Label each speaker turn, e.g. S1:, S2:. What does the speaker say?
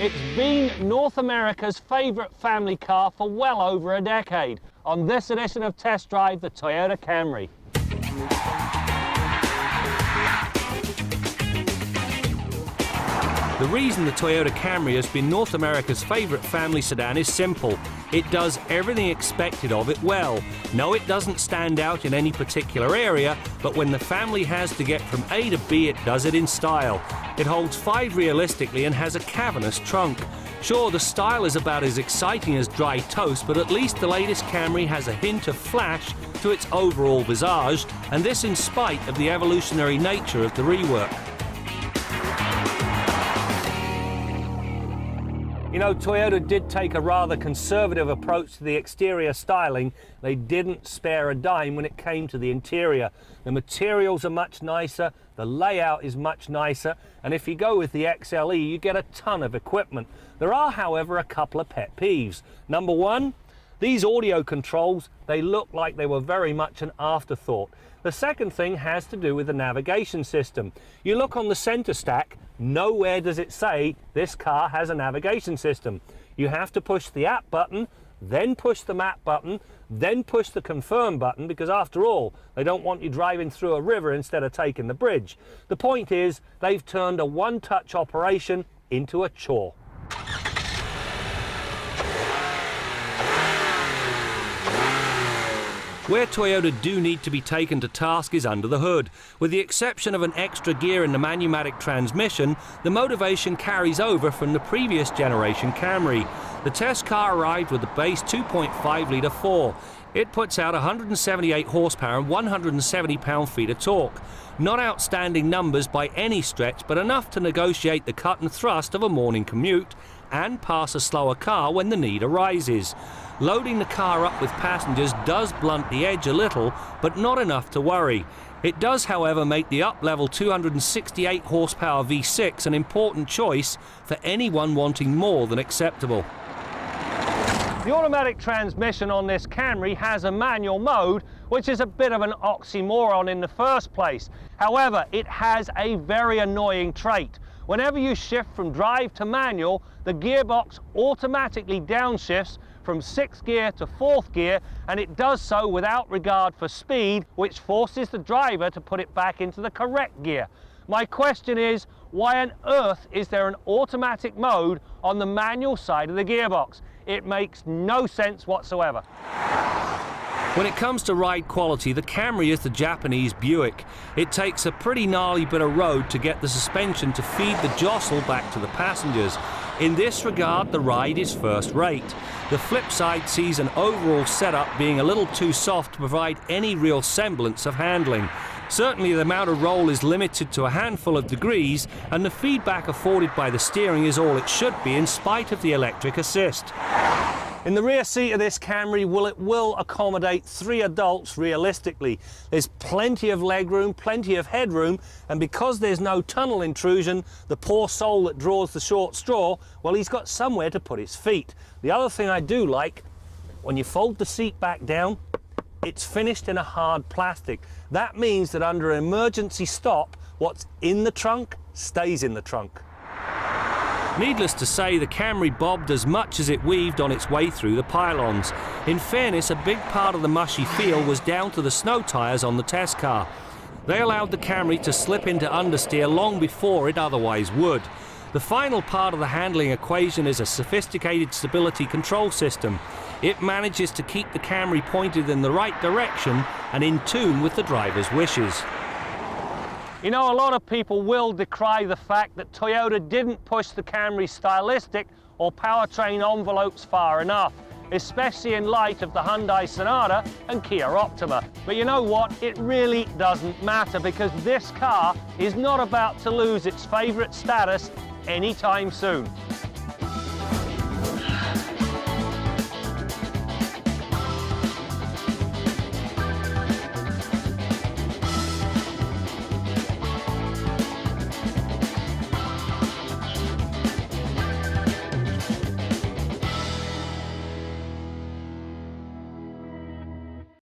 S1: It's been North America's favourite family car for well over a decade. On this edition of Test Drive, the Toyota Camry.
S2: The reason the Toyota Camry has been North America's favourite family sedan is simple. It does everything expected of it well. No, it doesn't stand out in any particular area, but when the family has to get from A to B, it does it in style. It holds 5 realistically and has a cavernous trunk. Sure, the style is about as exciting as dry toast, but at least the latest Camry has a hint of flash to its overall visage, and this in spite of the evolutionary nature of the rework. You know, Toyota did take a rather conservative approach to the exterior styling. They didn't spare a dime when it came to the interior. The materials are much nicer, the layout is much nicer, and if you go with the XLE, you get a ton of equipment. There are, however, a couple of pet peeves. Number one, these audio controls, they look like they were very much an afterthought. The second thing has to do with the navigation system. You look on the center stack, nowhere does it say this car has a navigation system. You have to push the app button, then push the map button, then push the confirm button, because after all, they don't want you driving through a river instead of taking the bridge. The point is, they've turned a one-touch operation into a chore. Where Toyota do need to be taken to task is under the hood. With the exception of an extra gear in the manumatic transmission, the motivation carries over from the previous generation Camry. The test car arrived with a base 2.5-litre 4. It puts out 178 horsepower and 170 pound-feet of torque. Not outstanding numbers by any stretch, but enough to negotiate the cut and thrust of a morning commute and pass a slower car when the need arises. Loading the car up with passengers does blunt the edge a little, but not enough to worry. It does, however, make the up-level 268 horsepower V6 an important choice for anyone wanting more than acceptable.
S1: The automatic transmission on this Camry has a manual mode, which is a bit of an oxymoron in the first place. However, it has a very annoying trait. Whenever you shift from drive to manual, the gearbox automatically downshifts from 6th gear to 4th gear, and it does so without regard for speed, which forces the driver to put it back into the correct gear. My question is, why on earth is there an automatic mode on the manual side of the gearbox? It makes no sense whatsoever.
S2: When it comes to ride quality, the Camry is the Japanese Buick. It takes a pretty gnarly bit of road to get the suspension to feed the jostle back to the passengers. In this regard, the ride is first rate. The flip side sees an overall setup being a little too soft to provide any real semblance of handling. Certainly the amount of roll is limited to a handful of degrees, and the feedback afforded by the steering is all it should be in spite of the electric assist.
S1: In the rear seat of this Camry, it will accommodate 3 adults realistically. There's plenty of legroom, plenty of headroom, and because there's no tunnel intrusion, the poor soul that draws the short straw, well, he's got somewhere to put his feet. The other thing I do like, when you fold the seat back down, it's finished in a hard plastic. That means that under an emergency stop, what's in the trunk stays in the trunk.
S2: Needless to say, the Camry bobbed as much as it weaved on its way through the pylons. In fairness, a big part of the mushy feel was down to the snow tyres on the test car. They allowed the Camry to slip into understeer long before it otherwise would. The final part of the handling equation is a sophisticated stability control system. It manages to keep the Camry pointed in the right direction and in tune with the driver's wishes.
S1: You know, a lot of people will decry the fact that Toyota didn't push the Camry's stylistic or powertrain envelopes far enough, especially in light of the Hyundai Sonata and Kia Optima. But you know what? It really doesn't matter, because this car is not about to lose its favourite status anytime soon.